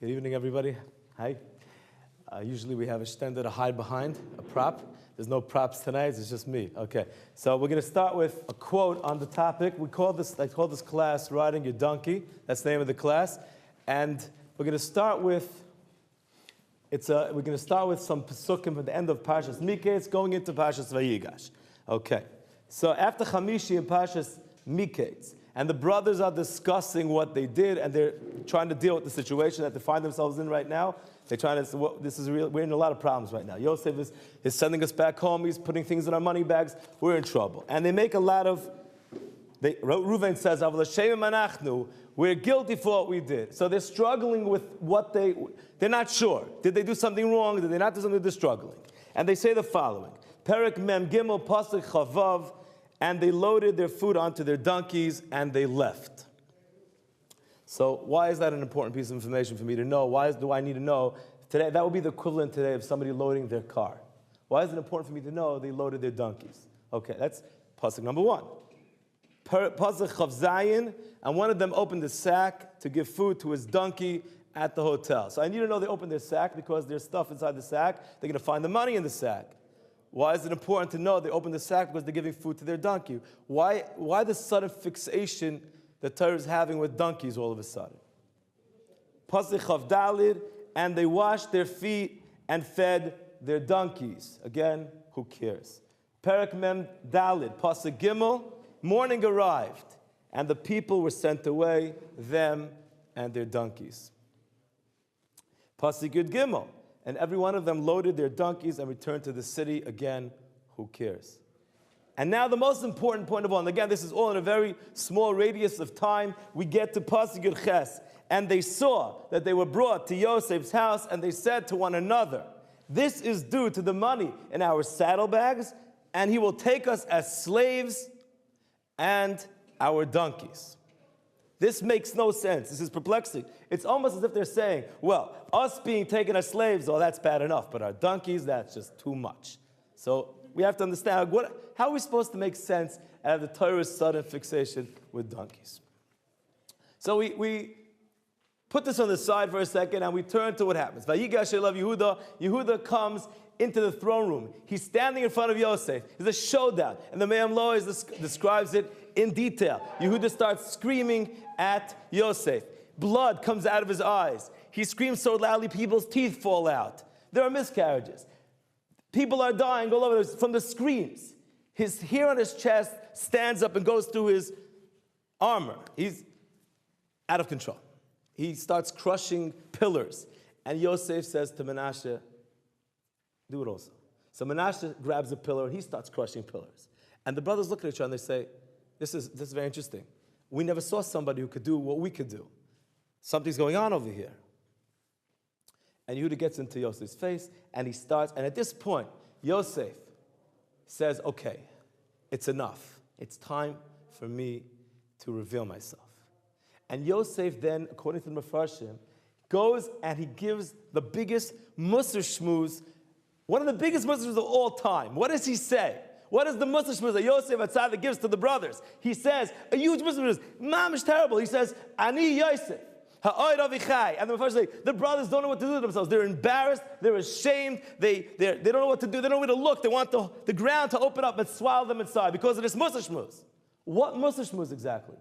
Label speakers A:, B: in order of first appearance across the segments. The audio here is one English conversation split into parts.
A: Good evening, everybody. Hi. Usually we have a stender to hide behind, a prop. There's no props tonight, it's just me. Okay, so we're going to start with a quote on the topic. I call this class Riding Your Donkey. That's the name of the class. And we're going to start with, some pesukim from the end of Parshas Miketz going into Parshas Vayigash. Okay, so after Chamishi and Parshas Miketz, and the brothers are discussing what they did, and they're trying to deal with the situation that they find themselves in right now. They're trying to, we're in a lot of problems right now. Yosef is sending us back home. He's putting things in our money bags. We're in trouble. And they make a lot of, Reuven says, we're guilty for what we did. So they're struggling with what they're not sure. Did they do something wrong? Did they not do something? They're struggling. And they say the following, Perek Mem Gimel Pasuk Chavav, and they loaded their food onto their donkeys, and they left. So why is that an important piece of information for me to know? Why do I need to know? Today, that would be the equivalent today of somebody loading their car. Why is it important for me to know they loaded their donkeys? Okay, that's pasuk number one. Pasuk Chav Zayin, and one of them opened the sack to give food to his donkey at the hotel. So I need to know they opened their sack because there's stuff inside the sack. They're going to find the money in the sack. Why is it important to know they opened the sack? Because they're giving food to their donkey. Why the sudden fixation the Torah is having with donkeys all of a sudden? Pasuk Chav Dalid, and they washed their feet and fed their donkeys. Again, who cares? Perek Mem Dalid, Pasuk Gimel, morning arrived, and the people were sent away, them and their donkeys. Pasuk Yud Gimel, and every one of them loaded their donkeys and returned to the city. Again, who cares? And now the most important point of all, and again, this is all in a very small radius of time, we get to Pasuk Yud Ches. And they saw that they were brought to Yosef's house, and they said to one another, this is due to the money in our saddlebags, and he will take us as slaves and our donkeys. This makes no sense. This is perplexing. It's almost as if they're saying, well, us being taken as slaves, oh, that's bad enough, but our donkeys, that's just too much. So we have to understand, how are we supposed to make sense out of the Torah's sudden fixation with donkeys? So we put this on the side for a second, and we turn to what happens. Vayigash elav Yehuda. Yehuda comes into the throne room. He's standing in front of Yosef. It's a showdown, and the Me'am Lois describes it in detail. Yehuda starts screaming at Yosef. Blood comes out of his eyes. He screams so loudly people's teeth fall out. There are miscarriages. People are dying all over from the screams. His hair on his chest stands up and goes through his armor. He's out of control. He starts crushing pillars. And Yosef says to Menashe, do it also. So Menashe grabs a pillar and he starts crushing pillars. And the brothers look at each other and they say, this is very interesting. We never saw somebody who could do what we could do. Something's going on over here. And Yehuda gets into Yosef's face, and he starts, and at this point, Yosef says, okay, it's enough. It's time for me to reveal myself. And Yosef then, according to the Mefarshim, goes and he gives the biggest Musar shmuz, one of the biggest Musar shmuz of all time. What does he say? What is the Musar shmuz that Yosef HaTzadik gives to the brothers? He says, a huge Musar shmuz, mamish terrible. He says, Ani Yosef. And the Mefarshim say, the brothers don't know what to do to themselves. They're embarrassed. They're ashamed. They don't know what to do. They don't know where to look. They want the ground to open up and swallow them inside because of this Musar shmuz. What Musar shmuz exactly?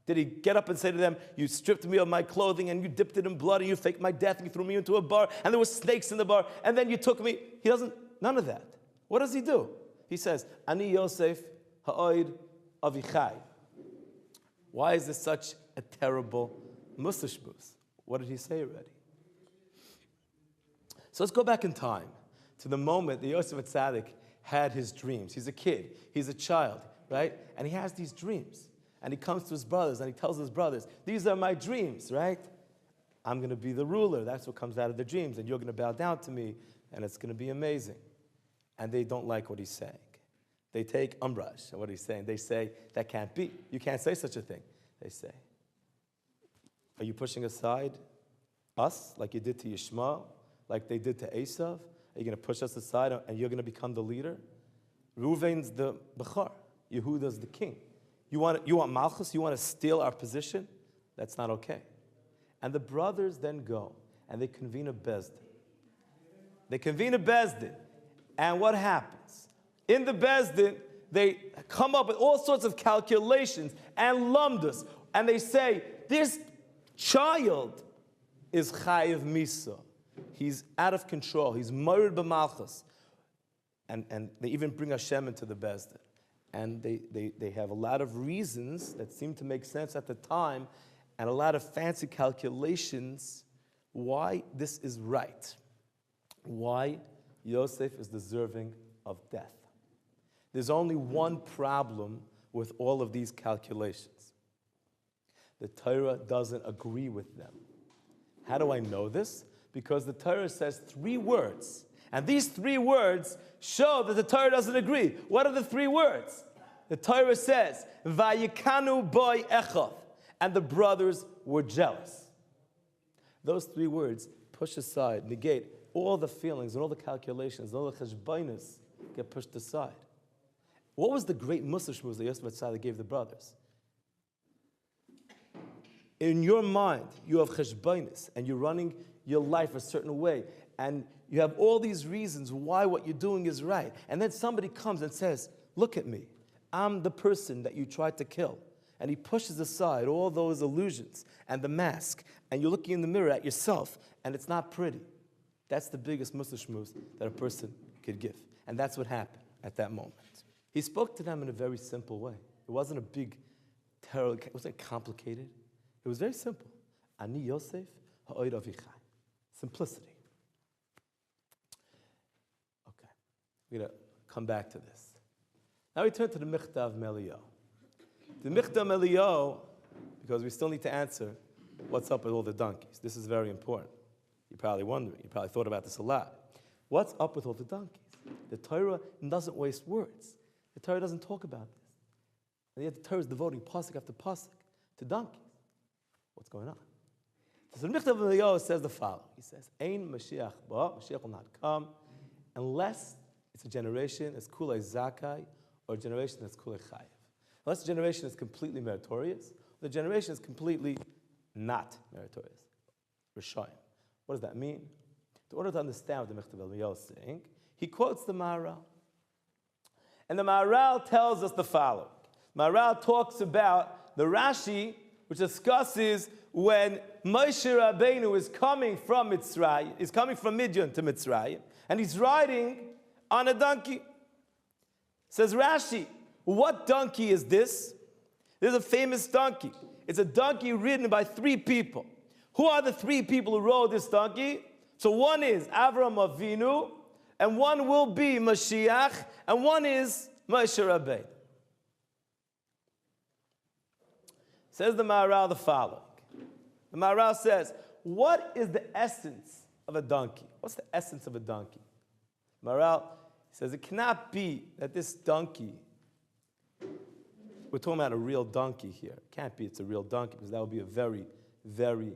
A: Did he get up and say to them, you stripped me of my clothing and you dipped it in blood and you faked my death and you threw me into a bar and there were snakes in the bar and then you took me? He doesn't, none of that. What does he do? He says, Ani Yosef ha'oid avichai. Why is this such a terrible Musar shmuz? What did he say already? So let's go back in time to the moment that Yosef HaTzadik had his dreams. He's a kid. He's a child, right? And he has these dreams. And he comes to his brothers and he tells his brothers, these are my dreams, right? I'm going to be the ruler. That's what comes out of the dreams. And you're going to bow down to me and it's going to be amazing. And they don't like what he's saying. They take umbrage at what he's saying. They say, that can't be. You can't say such a thing. They say, are you pushing aside us like you did to Yishmael, like they did to Esav? Are you going to push us aside and you're going to become the leader? Reuven's the Bechar. Yehuda's the king. You want Malchus? You want to steal our position? That's not okay. And the brothers then go and they convene a bezdin. They convene a bezdin, and what happens? In the bezdin, they come up with all sorts of calculations and lumdas, and they say, this child is chayiv misa. He's out of control. He's morid b'malchus. And they even bring Hashem into the bezdin. And they have a lot of reasons that seem to make sense at the time, and a lot of fancy calculations why this is right, why Yosef is deserving of death. There's only one problem with all of these calculations. The Torah doesn't agree with them. How do I know this? Because the Torah says 3 words, and these 3 words show that the Torah doesn't agree. What are the 3 words? The Torah says, Vayikanu boy echad, and the brothers were jealous. Those 3 words push aside, negate all the feelings and all the calculations, and all the cheshbainos get pushed aside. What was the great Musar shmuz that Yosef Tzaddik gave the brothers? In your mind, you have cheshbainos, and you're running your life a certain way, and you have all these reasons why what you're doing is right. And then somebody comes and says, look at me. I'm the person that you tried to kill. And he pushes aside all those illusions and the mask, and you're looking in the mirror at yourself, and it's not pretty. That's the biggest Musar shmuz that a person could give. And that's what happened at that moment. He spoke to them in a very simple way. It wasn't a big, terrible, it wasn't complicated. It was very simple. Ani Yosef ha'oid avichai. Simplicity. Okay, we're going to come back to this. Now we turn to the Michtav Melio. The Michtav Melio, because we still need to answer what's up with all the donkeys. This is very important. You're probably wondering. You probably thought about this a lot. What's up with all the donkeys? The Torah doesn't waste words. The Torah doesn't talk about this. And yet the Torah is devoting pasuk after pasuk to donkeys. What's going on? So the Michtav Melio says the following. He says, Ein Mashiach ba, Mashiach will not come unless it's a generation that's kulei zakai, or a generation that's kulei chayiv. Unless the generation is completely meritorious, the generation is completely not meritorious. Rishayim. What does that mean? In order to understand what the Michtav Melio is saying, he quotes the Maharal. And the Maharal tells us the following. Maharal talks about the Rashi, which discusses when Moshe Rabbeinu is coming from Mitzrayim, is coming from Midian to Mitzrayim, and he's riding on a donkey. Says Rashi, what donkey is this? There's a famous donkey. It's a donkey ridden by 3 people. Who are the 3 people who rode this donkey? So one is Avram Avinu, and one will be Mashiach, and one is Moshe Rabbeinu. Says the Maharal the following. The Maharal says, what is the essence of a donkey? What's the essence of a donkey? Maharal says it cannot be that this donkey, we're talking about a real donkey here. It can't be it's a real donkey, because that would be a very, very,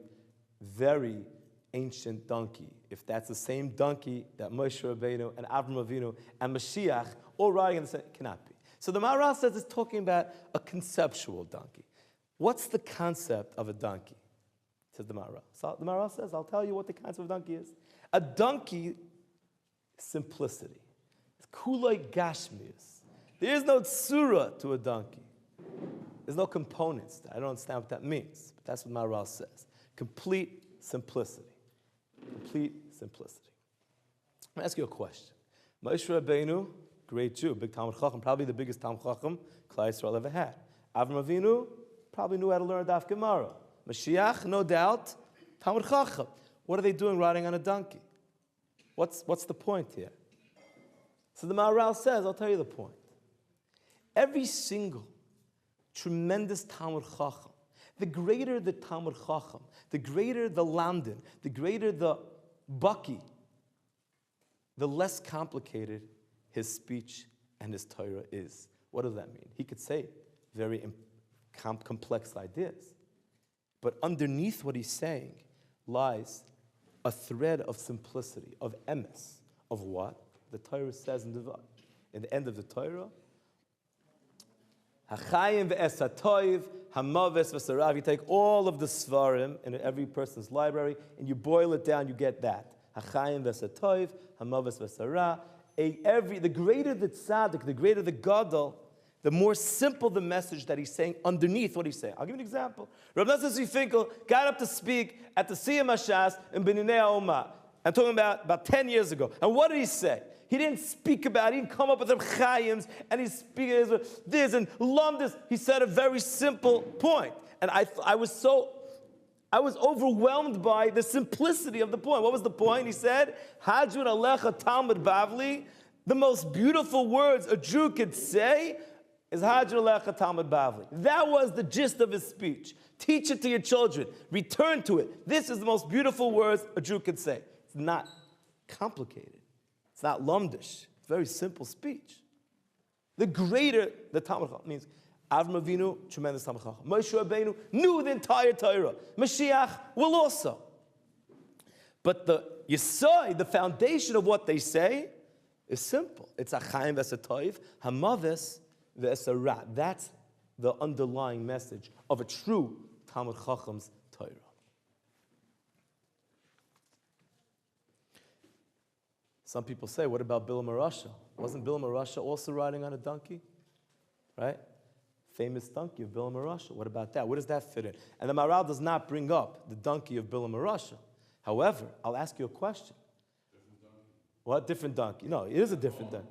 A: very ancient donkey. If that's the same donkey that Moshe Rabbeinu and Avram Avinu and Mashiach all riding in the same, it cannot be. So the Maharal says it's talking about a conceptual donkey. What's the concept of a donkey? Says the Maharal. So the Maharal says, I'll tell you what the concept of a donkey is. A donkey is simplicity. It's kulei gashmius. There is no tsura to a donkey. There's no components. I don't understand what that means, but that's what Maharal says. Complete simplicity. Complete simplicity. Let me ask you a question. Moshe Rabbeinu, great Jew, big Talmud Chacham, probably the biggest Talmud Chacham Klal Yisrael ever had. Avram Avinu probably knew how to learn Daf Gemara. Mashiach, no doubt, Talmud Chacham. What are they doing riding on a donkey? What's the point here? So the Maharal says, I'll tell you the point. Every single tremendous Talmud Chacham, the greater the Talmud Chacham, the greater the Lamdan, the greater the Baki, the less complicated his speech and his Torah is. What does that mean? He could say very complex ideas. But underneath what he's saying lies a thread of simplicity, of emes, of what? The Torah says in the end of the Torah, Hachayim ve'esatoiv hamaves v'sarav. You take all of the svarim in every person's library and you boil it down, you get that. Hachayim v'satoiv, hamaves v'sarah. The greater the tzaddik, the greater the gadol, the more simple the message that he's saying underneath what he's saying. I'll give you an example. Rabbi Nosson Finkel got up to speak at the Siyam HaShas in B'nai HaOmah. I'm talking about 10 years ago. And what did he say? He didn't speak about, he didn't come up with the chayims, and he's speaking this and lump this. He said a very simple point. And I was overwhelmed by the simplicity of the point. What was the point? He said, Hajun Alecha Talmud Bavli, the most beautiful words a Jew could say is Hajun Alecha Talmud Bavli. That was the gist of his speech. Teach it to your children. Return to it. This is the most beautiful words a Jew could say. It's not complicated. It's not lumdish. It's very simple speech. The greater the Talmud Chacham means, Avram Avinu, tremendous Talmud Chacham. Moshe Rabbeinu knew the entire Torah. Mashiach will also. But the yesod, the foundation of what they say, is simple. It's Achayim v'esatoiv, hamaves v'esarah. That's the underlying message of a true Talmud Chacham's Torah. Some people say, what about Bilam HaRasha? Wasn't Bilam HaRasha also riding on a donkey? Right? Famous donkey of Bilam HaRasha. What about that? Where does that fit in? And the Maharal does not bring up the donkey of Bilam HaRasha. However, I'll ask you a question.
B: Different donkey.
A: What? Different donkey? No, it is a different donkey.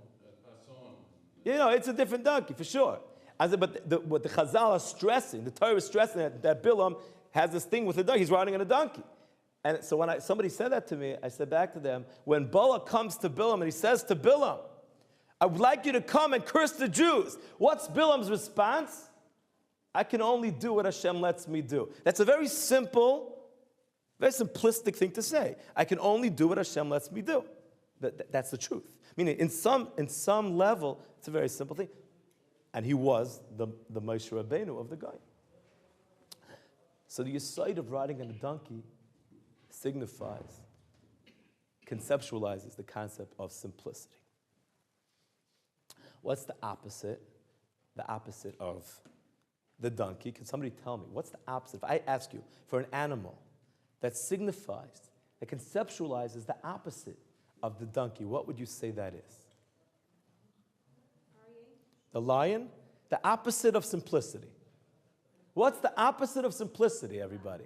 A: It's a different donkey, for sure. But what the Chazal are stressing, the Torah is stressing that Bilam has this thing with a donkey. He's riding on a donkey. And so when somebody said that to me, I said back to them, when Balak comes to Bilam and he says to Bilam, I would like you to come and curse the Jews. What's Bilam's response? I can only do what Hashem lets me do. That's a very simple, very simplistic thing to say. I can only do what Hashem lets me do. That's the truth. Meaning, in some level, it's a very simple thing. And he was the Moshe Rabbeinu of the guy. So the yesod of riding on a donkey signifies, conceptualizes the concept of simplicity. What's the opposite? The opposite of the donkey. Can somebody tell me, what's the opposite? If I ask you for an animal that signifies, that conceptualizes the opposite of the donkey, what would you say that is? The lion? The opposite of simplicity. What's the opposite of simplicity, everybody?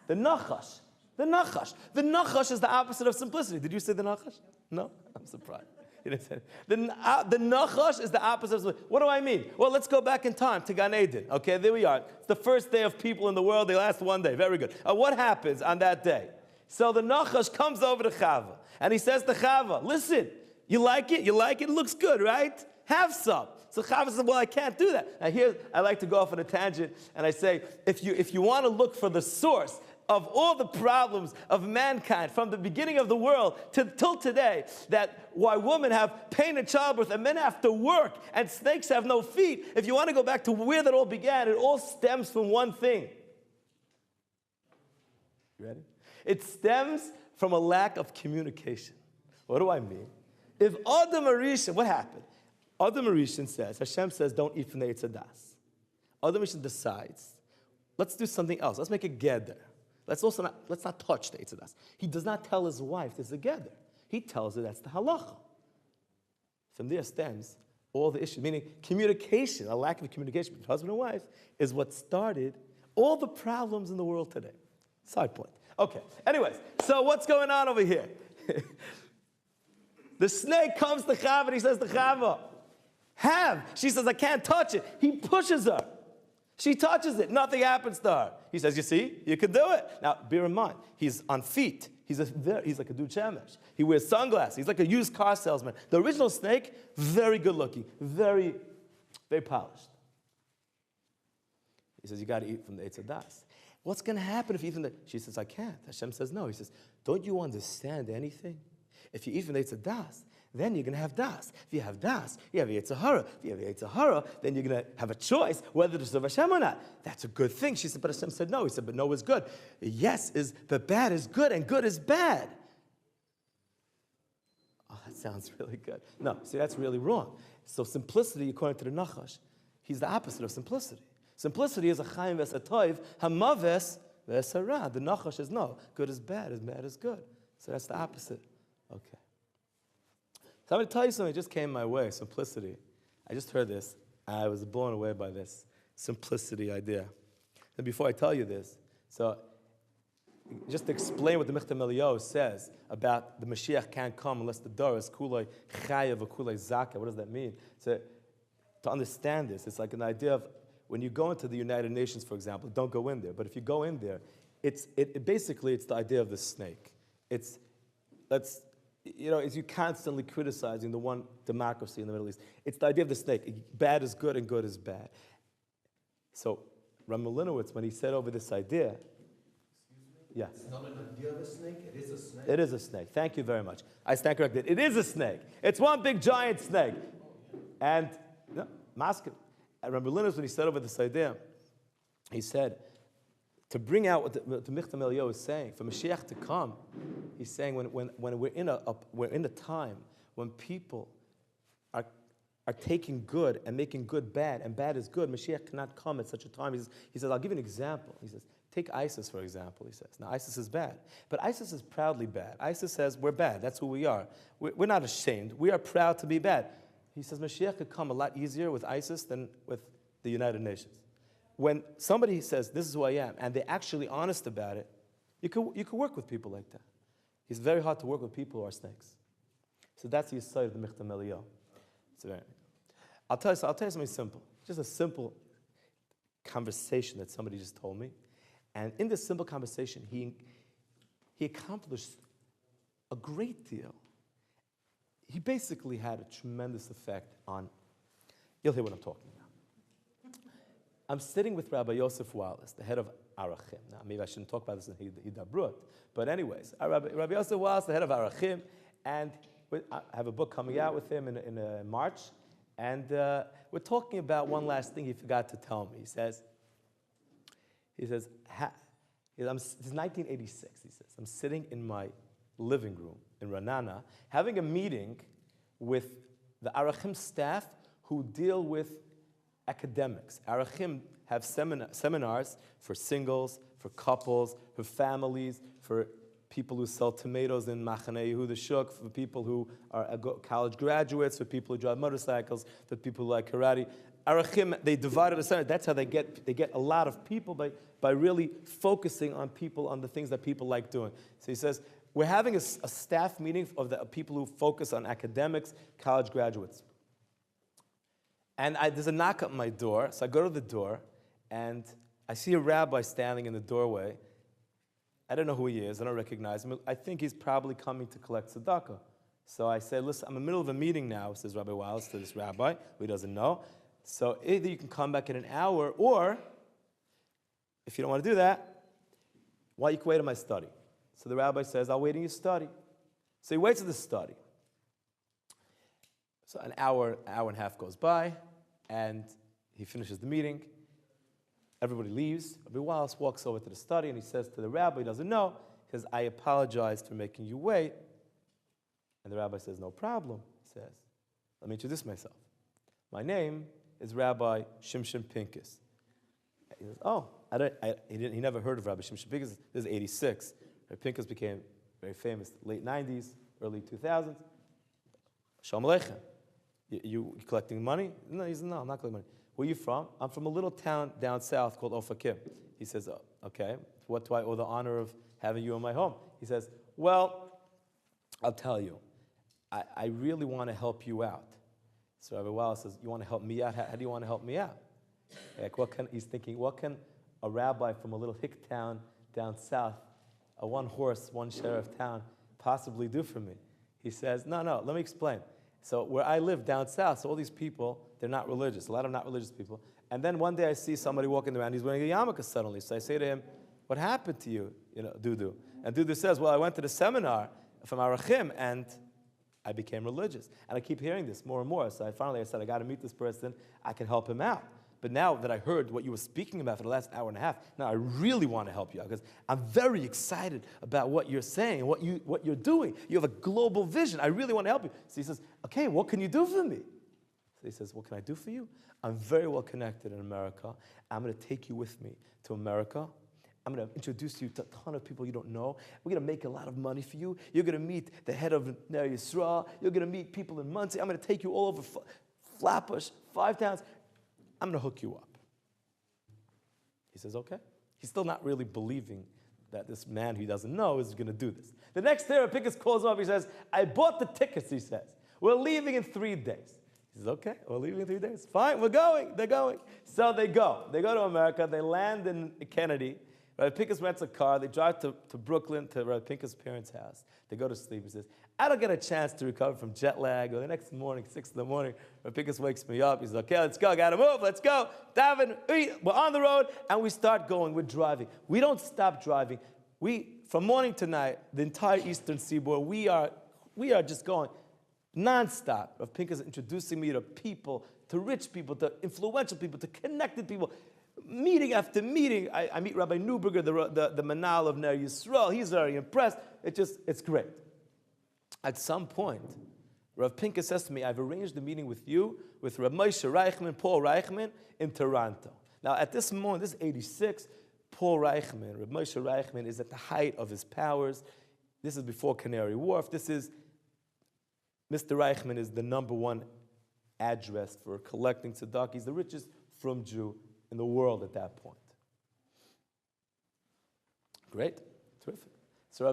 A: The nachash. The nachash. The nachash is the opposite of simplicity. Did you say the nachash? No? I'm surprised. You didn't say it. The nachash is the opposite of simplicity. What do I mean? Well, let's go back in time to Gan Eden. Okay, there we are. It's the first day of people in the world. They last one day. Very good. What happens on that day? So the nachash comes over to Chava, and he says to Chava, listen, you like it? You like it? It looks good, right? Have some. So Chava says, well, I can't do that. Now here, I like to go off on a tangent, and I say, if you want to look for the source of all the problems of mankind from the beginning of the world till today, that why women have pain in childbirth and men have to work and snakes have no feet, if you want to go back to where that all began, it all stems from one thing. You ready? It stems from a lack of communication. What do I mean? If Adam Arishan, what happened? Adam Arishan says, Hashem says, don't eat from the Eitz Hadas. Adam Arishan decides, let's do something else. Let's make a gather. Let's not touch the Eitz Hadas. He does not tell his wife there's a gather. He tells her that's the halacha. From there stems all the issues, meaning communication, a lack of communication between husband and wife is what started all the problems in the world today. Side point. Okay, anyways, so what's going on over here? The snake comes to Chava and he says to Chava, have. She says, I can't touch it. He pushes her. She touches it. Nothing happens to her. He says, you see, you can do it. Now, bear in mind, he's on feet. He's like a dude shemesh. He wears sunglasses. He's like a used car salesman. The original snake, very good looking, very, very polished. He says, you got to eat from the Eitz Hadas. What's going to happen if you eat from the... She says, I can't. Hashem says, no. He says, don't you understand anything? If you eat from the Eitz Hadas, then you're going to have das. If you have das, you have Yetzer Hara. If you have Yetzer Hara, then you're going to have a choice whether to serve Hashem or not. That's a good thing. She said, but Hashem said no. He said, but no is good. Yes is, but bad is good, and good is bad. Oh, that sounds really good. No, see, that's really wrong. So simplicity, according to the Nachash, he's the opposite of simplicity. Simplicity is a chayim v'esatoiv, hamaves v'esara. The nachash is no, good is bad is good. So that's the opposite. Okay. So I'm going to tell you something that just came my way, simplicity. I just heard this. I was blown away by this simplicity idea. And before I tell you this, so just to explain what the Michtam Eliyahu says about the Mashiach can't come unless the door is kulei chayav or kulei zakah. What does that mean? So to understand this, it's like an idea of when you go into the United Nations, for example, don't go in there. But if you go in there, basically it's the idea of the snake. It's you constantly criticizing the one democracy in the Middle East. It's the idea of the snake. Bad is good and good is bad. So Rabbi Linowitz, when he said over this idea, yes.
B: It's not an idea of a snake, it is a snake.
A: It is a snake. Thank you very much. I stand corrected. It is a snake. It's one big giant snake. And Rabbi Linowitz, when he said over this idea, he said, to bring out what the Michtam Eliyahu is saying, for Mashiach to come, he's saying when we're in a time when people are taking good and making good bad, and bad is good, Mashiach cannot come at such a time. He says, I'll give you an example. He says, take ISIS, for example, he says. Now, ISIS is bad. But ISIS is proudly bad. ISIS says, we're bad. That's who we are. We're not ashamed. We are proud to be bad. He says, Mashiach could come a lot easier with ISIS than with the United Nations. When somebody says, this is who I am, and they're actually honest about it, you could work with people like that. It's very hard to work with people who are snakes. So that's the side of the Michtam Eliyahu. I'll tell you something simple. Just a simple conversation that somebody just told me. And in this simple conversation, he accomplished a great deal. He basically had a tremendous effect on, you'll hear what I'm talking about. I'm sitting with Rabbi Yosef Wallace, the head of Arachim. Now, maybe I shouldn't talk about this in Hidabrut, but anyways, Rabbi Yosef Wallace, the head of Arachim, and I have a book coming out with him in March, and we're talking about one last thing he forgot to tell me. He says, this is 1986, he says, I'm sitting in my living room in Ranana, having a meeting with the Arachim staff who deal with academics. Arachim have seminars for singles, for couples, for families, for people who sell tomatoes in Machaneh Yehuda Shuk, for people who are college graduates, for people who drive motorcycles, for people who like karate. Arachim, they divided a seminar. That's how they get a lot of people by really focusing on people, on the things that people like doing. So he says, we're having a staff meeting of the people who focus on academics, college graduates. And there's a knock at my door, so I go to the door, and I see a rabbi standing in the doorway. I don't know who he is, I don't recognize him. I think he's probably coming to collect tzedakah. So I say, listen, I'm in the middle of a meeting now, says Rabbi Wallace to this rabbi, who he doesn't know. So either you can come back in an hour, or if you don't want to do that, well, you can wait in my study. So the rabbi says, I'll wait in your study. So he waits in the study. So an hour and a half goes by, and he finishes the meeting. Everybody leaves. Rabbi Wallace walks over to the study, and he says to the rabbi, he doesn't know, he says, I apologize for making you wait. And the rabbi says, no problem. He says, let me introduce myself. My name is Rabbi Shimshon Pincus. He says, oh, he never heard of Rabbi Shimshon Pincus. This is 86. Rabbi Pincus became very famous late 90s, early 2000s. Shalom Aleichem. You collecting money? No, he says, no, I'm not collecting money. Where are you from? I'm from a little town down south called Ofakim. He says, oh, okay, what do I owe the honor of having you in my home? He says, well, I'll tell you, I really want to help you out. So Rabbi Wallace says, you want to help me out? How do you want to help me out? Like, he's thinking, what can a rabbi from a little hick town down south, a one-horse, one-sheriff town, possibly do for me? He says, no, let me explain. So where I live down south, so all these people, they're not religious, a lot of not religious people. And then one day I see somebody walking around, he's wearing a yarmulke suddenly. So I say to him, what happened to you, Dudu? And Dudu says, well, I went to the seminar from Arachim, and I became religious. And I keep hearing this more and more. So I said, I got to meet this person. I can help him out. But now that I heard what you were speaking about for the last hour and a half, now I really want to help you out because I'm very excited about what you're saying, what you're doing. You have a global vision. I really want to help you. So he says, okay, what can you do for me? So he says, what can I do for you? I'm very well connected in America. I'm going to take you with me to America. I'm going to introduce you to a ton of people you don't know. We're going to make a lot of money for you. You're going to meet the head of Ner Yisrael. You're going to meet people in Muncie. I'm going to take you all over Flatbush, 5 towns. I'm going to hook you up. He says, okay. He's still not really believing that this man who he doesn't know is going to do this. The next day, Rabbi Pinkus calls him up. He says, I bought the tickets, he says. We're leaving in 3 days. He says, okay, we're leaving in 3 days. Fine, we're going. They're going. So they go. They go to America. They land in Kennedy. Rabbi Pinkus rents a car. They drive to Brooklyn to Rabbi Pinkus' parents' house. They go to sleep. He says, I don't get a chance to recover from jet lag. Or the next morning, 6 in the morning, Rabbi Pinkus wakes me up. He's like, okay, let's go. Got to move. Let's go. Davin, we're on the road. And we start going. We're driving. We don't stop driving. From morning to night, the entire Eastern Seaboard, we are just going nonstop. Rabbi Pinkus introducing me to people, to rich people, to influential people, to connected people. Meeting after meeting, I meet Rabbi Neuberger, the Manal of Ner Yisrael. He's very impressed. It's great. At some point, Rav Pinkus says to me, I've arranged a meeting with you, with Rav Moshe Reichman, Paul Reichman, in Toronto. Now, at this moment, this is 86, Paul Reichman, Rav Moshe Reichman, is at the height of his powers. This is before Canary Wharf. Mr. Reichman is the #1 address for collecting tzedakah. He's the richest frum Jew in the world at that point. Great, terrific. So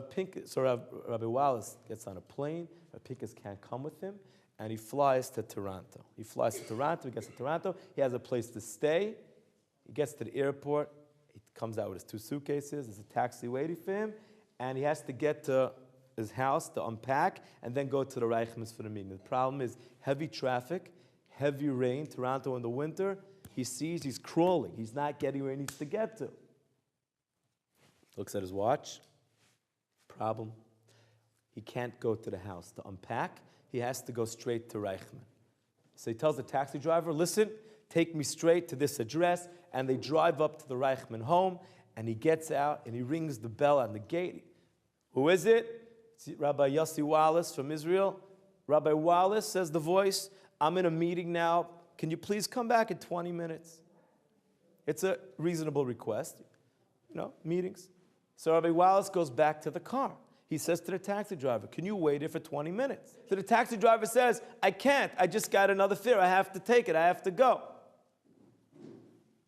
A: Rabbi Wallace gets on a plane. Rabbi Pinkus can't come with him, and he flies to Toronto. He gets to Toronto. He has a place to stay. He gets to the airport. He comes out with his 2 suitcases. There's a taxi waiting for him, and he has to get to his house to unpack and then go to the Reichmans for the meeting. The problem is heavy traffic, heavy rain, Toronto in the winter. He sees he's crawling. He's not getting where he needs to get to. Looks at his watch. Problem. He can't go to the house to unpack. He has to go straight to Reichman. So he tells the taxi driver, listen, take me straight to this address. And they drive up to the Reichman home. And he gets out and he rings the bell on the gate. Who is it? It's Rabbi Yossi Wallace from Israel. Rabbi Wallace, says the voice, I'm in a meeting now. Can you please come back in 20 minutes? It's a reasonable request. Meetings. So Rabbi Wallace goes back to the car. He says to the taxi driver, can you wait here for 20 minutes? So the taxi driver says, I can't. I just got another fare. I have to take it. I have to go.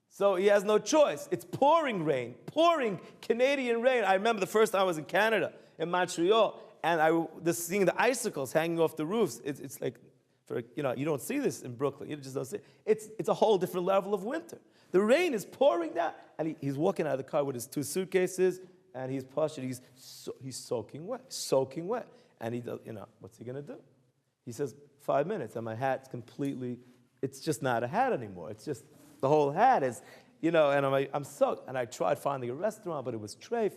A: So he has no choice. It's pouring rain, pouring Canadian rain. I remember the first time I was in Canada, in Montreal, and seeing the icicles hanging off the roofs. It's like, you don't see this in Brooklyn. You just don't see it. It's a whole different level of winter. The rain is pouring down, and he's walking out of the car with his 2 suitcases, and he's pushing. He's soaking wet, and he does. What's he gonna do? He says 5 minutes, and my hat's completely. It's just not a hat anymore. It's just the whole hat is, and I'm soaked. And I tried finding a restaurant, but it was treif.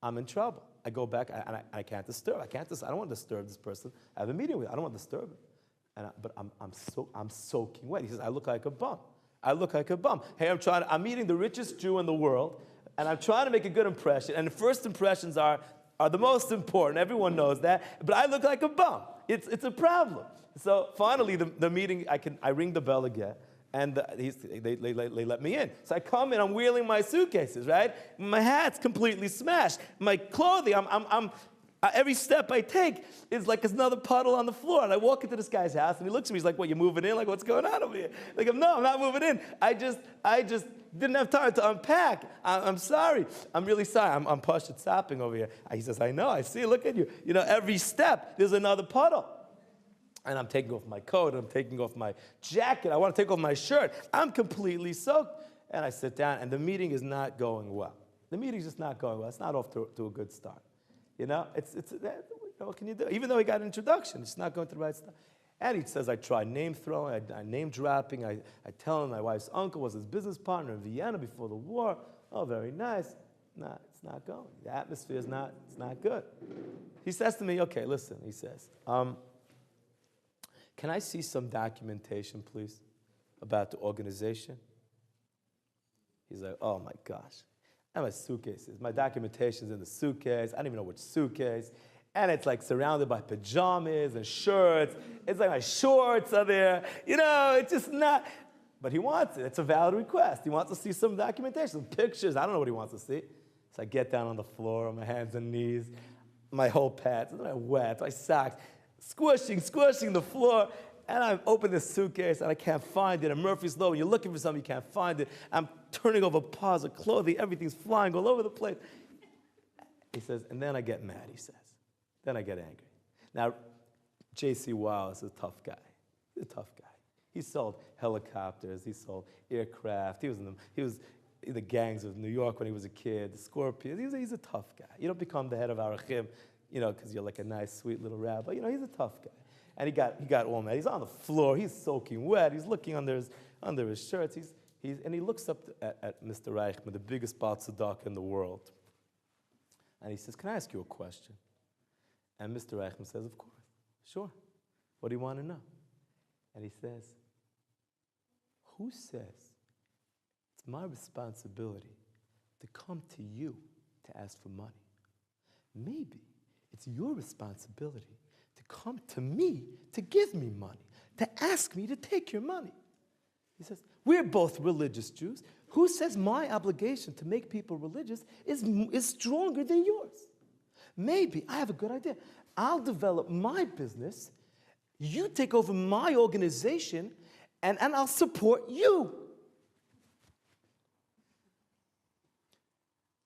A: I'm in trouble. I go back, and I can't disturb. I don't want to disturb this person. I have a meeting with him. I don't want to disturb him. But I'm soaking wet. He says, I look like a bum. Hey, I'm meeting the richest Jew in the world, and I'm trying to make a good impression. And the first impressions are the most important. Everyone knows that. But I look like a bum. It's a problem. So finally, the meeting, I ring the bell again, and they let me in. So I come in. I'm wheeling my suitcases, right? My hat's completely smashed. My clothing, every step I take is like another puddle on the floor. And I walk into this guy's house, and he looks at me. He's like, what, you moving in? Like, what's going on over here? Like, no, I'm not moving in. I just didn't have time to unpack. I'm sorry. I'm really sorry. I'm Pashat Sapping over here. He says, I know. I see. Look at you. Every step, there's another puddle. And I'm taking off my coat. I'm taking off my jacket. I want to take off my shirt. I'm completely soaked. And I sit down, and the meeting is not going well. The meeting's just not going well. It's not off to a good start. What can you do? Even though he got an introduction, it's not going to the right stuff. And he says, I tried name throwing, I name dropping. I tell him my wife's uncle was his business partner in Vienna before the war. Oh, very nice. No, it's not going. The atmosphere it's not good. He says to me, okay, listen, he says, can I see some documentation, please, about the organization? He's like, oh my gosh. I have my suitcases. My documentation's in the suitcase. I don't even know which suitcase. And it's like surrounded by pajamas and shirts. It's like my shorts are there. You know, it's just not. But he wants it. It's a valid request. He wants to see some documentation, some pictures. I don't know what he wants to see. So I get down on the floor on my hands and knees, my whole pants, my wet, my socks, squishing the floor. And I open this suitcase and I can't find it. And Murphy's Law, when you're looking for something, you can't find it. I'm turning over piles of clothing. Everything's flying all over the place. He says, and then I get mad, he says. Then I get angry. Now, J.C. Wallace is a tough guy. He's a tough guy. He sold helicopters. He sold aircraft. He was in the gangs of New York when he was a kid, the Scorpions. He's a tough guy. You don't become the head of Arachim, you know, because you're like a nice, sweet little rabbi. You know, he's a tough guy. And he got all mad. He's on the floor. He's soaking wet. He's looking under his shirts. And he looks up at Mr. Reichman, the biggest Baal Tzedakah in the world. And he says, can I ask you a question? And Mr. Reichman says, of course. Sure. What do you want to know? And he says, who says it's my responsibility to come to you to ask for money? Maybe it's your responsibility to come to me to give me money, to ask me to take your money. He says, we're both religious Jews. Who says my obligation to make people religious is stronger than yours? Maybe I have a good idea. I'll develop my business, you take over my organization, and I'll support you.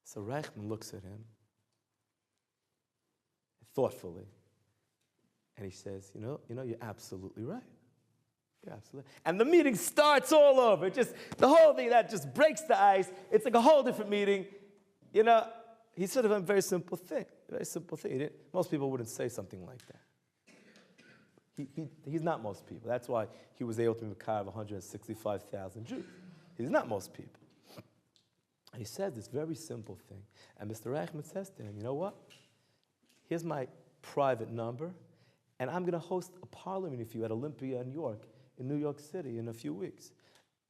A: So Reichman looks at him thoughtfully, and he says, you know, you're absolutely right. You're absolutely. And the meeting starts all over. Just the whole thing that just breaks the ice. It's like a whole different meeting. You know, he said a very simple thing. A very simple thing. Most people wouldn't say something like that. He's not most people. That's why he was able to be Mekar of 165,000 Jews. He's not most people. And he says this very simple thing. And Mr. Reichman says to him, you know what? Here's my private number, and I'm going to host a parliament with you at Olympia in New York City in a few weeks.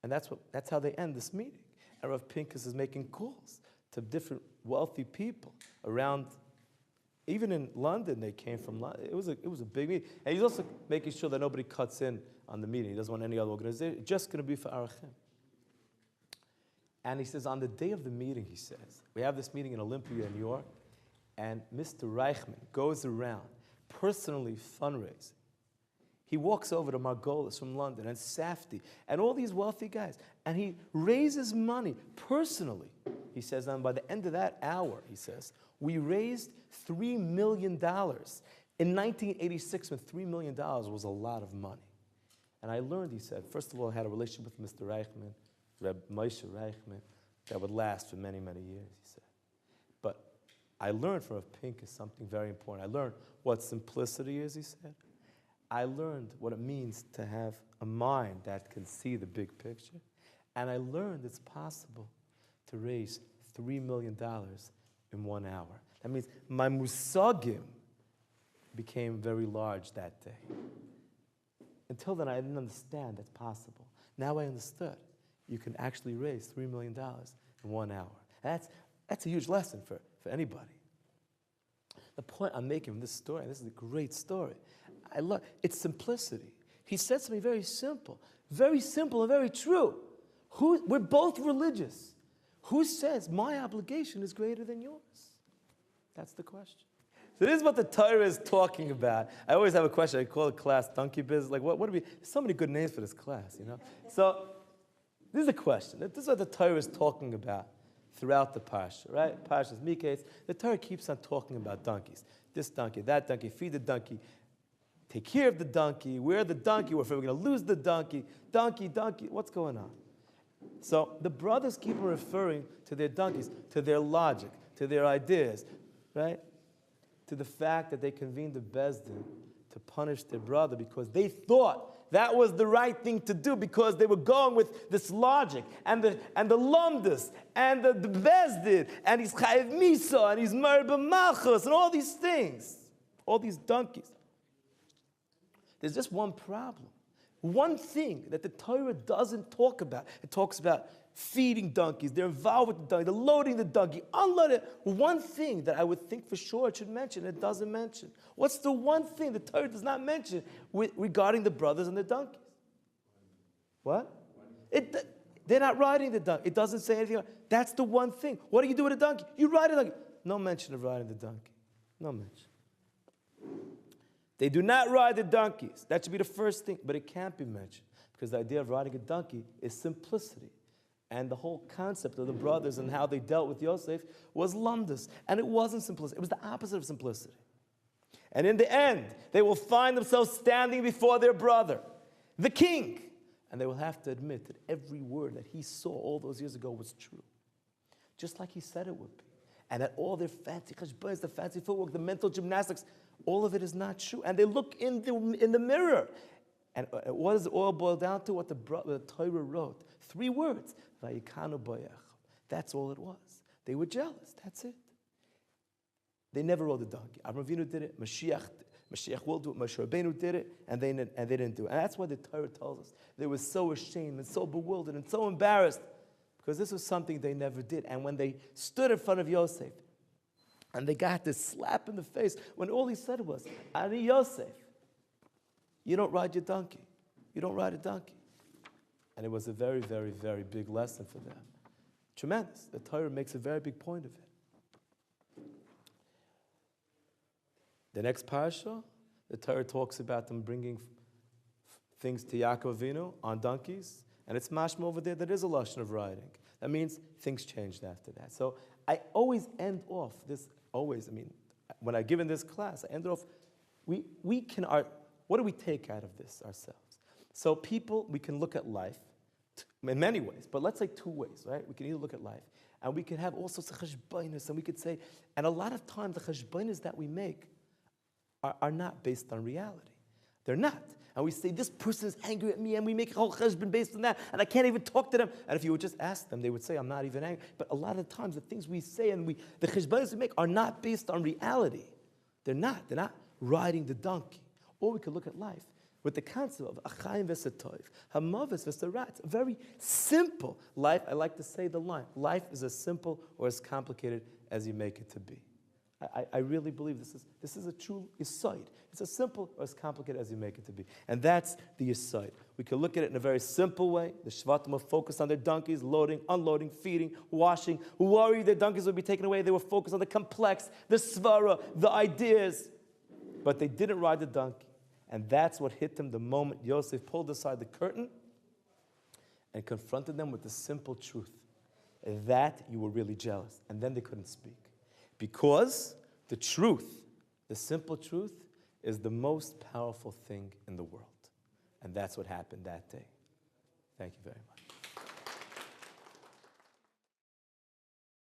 A: And that's how they end this meeting. And Rav Pinkus is making calls to different wealthy people around. Even in London, they came from London. It was a big meeting. And he's also making sure that nobody cuts in on the meeting. He doesn't want any other organization. It's just going to be for Arachim. And he says, on the day of the meeting, he says, we have this meeting in Olympia in New York, and Mr. Reichman goes around personally fundraising. He walks over to Margolis from London and Safdie and all these wealthy guys, and he raises money personally. He says, and by the end of that hour, he says, we raised $3 million. In 1986, when $3 million was a lot of money. And I learned, he said, first of all, I had a relationship with Mr. Reichman, Reb Moshe Reichman, that would last for many, many years, he said. But I learned from Rav Pinkus something very important. I learned what simplicity is, he said. I learned what it means to have a mind that can see the big picture. And I learned it's possible to raise $3 million in 1 hour. That means my musagim became very large that day. Until then, I didn't understand that's possible. Now I understood. You can actually raise $3 million in 1 hour. That's a huge lesson for anybody. The point I'm making from this story, and this is a great story, I love its simplicity. He said something very simple and very true. We're both religious. Who says my obligation is greater than yours? That's the question. So this is what the Torah is talking about. I always have a question. I call the class Donkey Biz. Like, what do we? There's so many good names for this class, you know. So this is a question. This is what the Torah is talking about throughout the parsha, right? Parsha's Miketz. The Torah keeps on talking about donkeys. This donkey, that donkey, feed the donkey, take care of the donkey, wear the donkey, we're going to lose the donkey, donkey, what's going on? So the brothers keep referring to their donkeys, to their logic, to their ideas, right? To the fact that they convened the Bezdin to punish their brother because they thought that was the right thing to do because they were going with this logic and the lumdus and the Bezdin and he's chayiv misa and he's marib malchus and all these things, all these donkeys. There's just one problem. One thing that the Torah doesn't talk about. It talks about feeding donkeys. They're involved with the donkey. They're loading the donkey, unloading it. One thing that I would think for sure it should mention, it doesn't mention. What's the one thing the Torah does not mention regarding the brothers and the donkeys? What? They're not riding the donkey. It doesn't say anything. That's the one thing. What do you do with a donkey? You ride a donkey. No mention of riding the donkey. No mention. They do not ride the donkeys. That should be the first thing. But it can't be mentioned because the idea of riding a donkey is simplicity. And the whole concept of the brothers and how they dealt with Yosef was lumdus. And it wasn't simplicity. It was the opposite of simplicity. And in the end, they will find themselves standing before their brother, the king. And they will have to admit that every word that he saw all those years ago was true. Just like he said it would be. And that all their fancy cheshbonos, the fancy footwork, the mental gymnastics, all of it is not true. And they look in the mirror. And what does it all boil down to? What the Torah wrote. 3 words. Vayikanu boyach. That's all it was. They were jealous. That's it. They never rode a donkey. Avraham Avinu did it. Mashiach will do it. Moshe Rabbeinu did it, and they didn't do it. And that's why the Torah tells us they were so ashamed and so bewildered and so embarrassed because this was something they never did. And when they stood in front of Yosef, and they got this slap in the face when all he said was, Ani Yosef, you don't ride your donkey. You don't ride a donkey. And it was a very, very, very big lesson for them. Tremendous. The Torah makes a very big point of it. The next parasha, the Torah talks about them bringing things to Yaakov Avinu on donkeys, and it's mashma over there that is a lashon of riding. That means things changed after that. So I always end off this, when I give in this class, I end off, what do we take out of this ourselves? So people, we can look at life in many ways, but let's say 2 ways, right? We can either look at life, and we can have all sorts of cheshbonos, and we could say, and a lot of times the cheshbonos that we make are not based on reality. They're not. And we say, this person is angry at me, and we make a whole cheshbon based on that, and I can't even talk to them. And if you would just ask them, they would say, I'm not even angry. But a lot of times, the things we say and the cheshbonos we make are not based on reality. They're not. They're not riding the donkey. Or we could look at life with the concept of achayim v'satoiv, hamavis v'sarat. A very simple life. I like to say the line, life is as simple or as complicated as you make it to be. I really believe this is a true yesod. It's as simple or as complicated as you make it to be. And that's the yesod. We can look at it in a very simple way. The Shvatim were focused on their donkeys, loading, unloading, feeding, washing, worried their donkeys would be taken away. They were focused on the complex, the svara, the ideas. But they didn't ride the donkey. And that's what hit them the moment Yosef pulled aside the curtain and confronted them with the simple truth that you were really jealous. And then they couldn't speak. Because the truth, the simple truth, is the most powerful thing in the world. And that's what happened that day. Thank you very much.